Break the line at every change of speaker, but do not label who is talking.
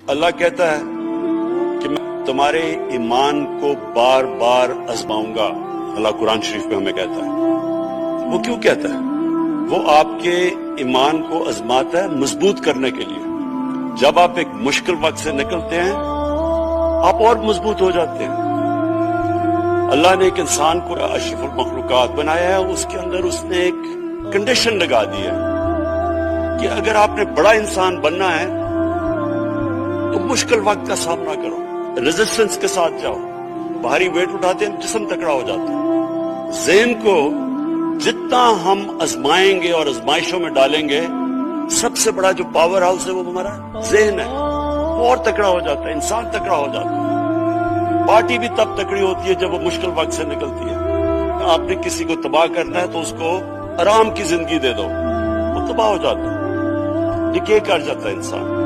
اللہ کہتا ہے کہ میں تمہارے ایمان کو بار بار آزماؤں گا. اللہ قرآن شریف میں ہمیں کہتا ہے. وہ کیوں کہتا ہے؟ وہ آپ کے ایمان کو آزماتا ہے مضبوط کرنے کے لیے. جب آپ ایک مشکل وقت سے نکلتے ہیں آپ اور مضبوط ہو جاتے ہیں. اللہ نے ایک انسان کو اشرف المخلوقات بنایا ہے. اس کے اندر اس نے ایک کنڈیشن لگا دی ہے کہ اگر آپ نے بڑا انسان بننا ہے تو مشکل وقت کا سامنا کرو, ریزسٹنس کے ساتھ جاؤ. بھاری ویٹ اٹھاتے ہیں جسم تکڑا ہو جاتا ہے. ذہن کو جتنا ہم آزمائیں گے اور آزمائشوں میں ڈالیں گے, سب سے بڑا جو پاور ہاؤس ہے وہ ہمارا ذہن ہے, وہ اور تکڑا ہو جاتا ہے. انسان تکڑا ہو جاتا ہے. پارٹی بھی تب تکڑی ہوتی ہے جب وہ مشکل وقت سے نکلتی ہے. آپ نے کسی کو تباہ کرنا ہے تو اس کو آرام کی زندگی دے دو, وہ تباہ ہو جاتا ہے, ڈکے کر جاتا ہے انسان.